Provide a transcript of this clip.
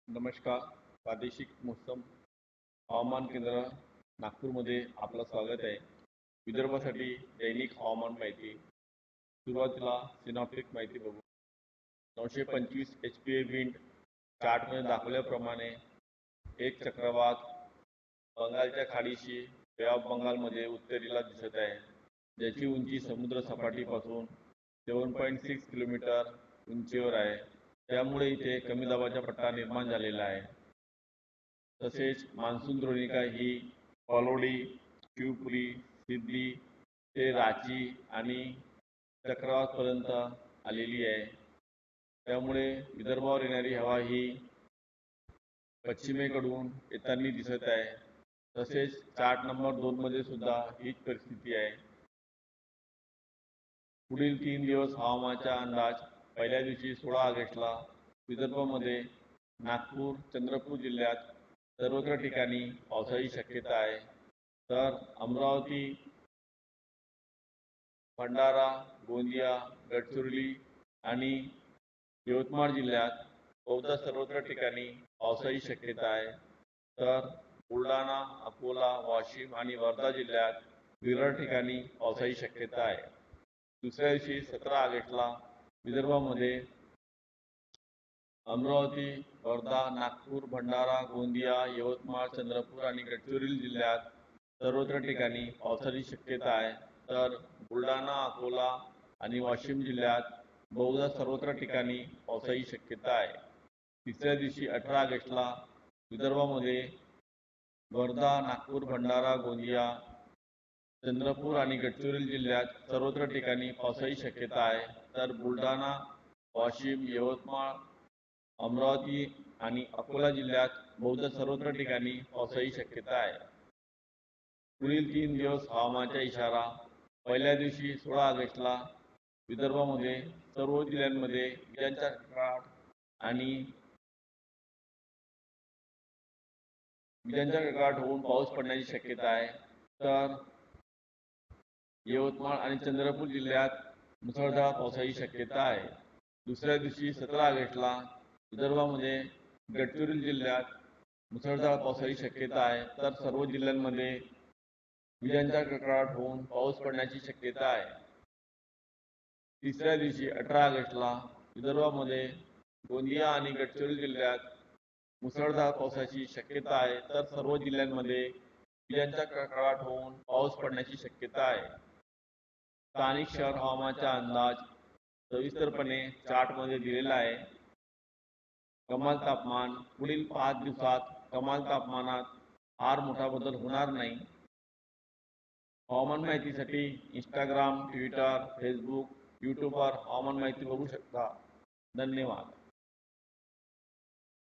नमस्कार. प्रादेशिक मोसम हवामान केंद्र नागपूरमध्ये आपलं स्वागत आहे. विदर्भासाठी दैनिक हवामान माहिती. सुरुवातीला सिनॉप्टिक माहिती बघू. 925 HPA विंड चार्टमध्ये दाखवल्याप्रमाणे एक चक्रवात बंगालच्या खाडीशी बे ऑफ बंगालमध्ये उत्तरेला दिसत आहे, ज्याची उंची समुद्र सपाटीपासून 7.6 किलोमीटर उंचीवर आहे. त्यामुळे इथे कमी दाबाचा पट्टा निर्माण झालेला आहे. तसेच मान्सून द्रोणिका ही पालोडी, शिवपुरी, सिद्धी ते रांची आणि चक्रवातपर्यंत आलेली आहे. त्यामुळे विदर्भावर येणारी हवा ही पश्चिमेकडून येताना दिसत आहे. तसेच चार्ट नंबर 2 मध्ये सुद्धा हीच परिस्थिती आहे. पुढील 3 दिवस हवामानाचा अंदाज. पहिल्या दिवशी 16 ऑगस्टला विदर्भामध्ये नागपूर, चंद्रपूर जिल्ह्यात सर्वत्र ठिकाणी पावसाची शक्यता आहे. तर अमरावती, भंडारा, गोंदिया, गडचिरोली आणि यवतमाळ जिल्ह्यात बहुधा सर्वत्र ठिकाणी पावसाची शक्यता आहे. तर बुलढाणा, अकोला, वाशिम आणि वर्धा जिल्ह्यात विरळ ठिकाणी पावसाची शक्यता आहे. दुसऱ्या दिवशी 17 ऑगस्टला विदर्भामध्ये अमरावती, वर्धा, नागपूर, भंडारा, गोंदिया, यवतमाळ, चंद्रपूर आणि गडचिरोली जिल्ह्यात सर्वत्र ठिकाणी पावसाची शक्यता आहे. तर बुलढाणा, अकोला आणि वाशिम जिल्ह्यात बहुधा सर्वत्र ठिकाणी पावसाची शक्यता आहे. तिसऱ्या दिवशी 18 ऑगस्टला विदर्भामध्ये वर्धा, नागपूर, भंडारा, गोंदिया, चंद्रपूर आणि गडचिरोली जिल्ह्यात सर्वत्र ठिकाणी पावसाची शक्यता आहे. तर बुलढाणा, वाशिम, यवतमाळ, अमरावती आणि अकोला जिल्ह्यात बहुधा सर्वत्र ठिकाणी पावसाची शक्यता आहे. पुढील 3 दिवस हवामानाचा इशारा. पहिल्या दिवशी 16 ऑगस्टला विदर्भामध्ये सर्व जिल्ह्यांमध्ये विजांचा कडकडाट होऊन पाऊस पडण्याची शक्यता आहे. तर यवतमाळ आणि चंद्रपूर जिल्ह्यात मुसळधार पावसाची शक्यता आहे. दुसऱ्या दिवशी 17 ऑगस्टला विदर्भामध्ये गडचिरोली जिल्ह्यात मुसळधार पावसाची शक्यता आहे. तर सर्व जिल्ह्यांमध्ये विजांचा कडकडाट होऊन पाऊस पडण्याची शक्यता आहे. तिसऱ्या दिवशी 18 ऑगस्टला विदर्भामध्ये गोंदिया आणि गडचिरोली जिल्ह्यात मुसळधार पावसाची शक्यता आहे. तर सर्व जिल्ह्यांमध्ये विजांचा कडकडाट होऊन पाऊस पडण्याची शक्यता आहे. स्थानिक शहर हवामानाचा अंदाज सविस्तरपणे चार्टमध्ये दिलेला आहे. कमाल तापमान. पुढील 5 दिवसात कमाल तापमानात फार मोठा बदल होणार नाही. हवामान माहितीसाठी इंस्टाग्राम, ट्विटर, फेसबुक, यूट्यूबवर हवामान माहिती बघू शकता. धन्यवाद.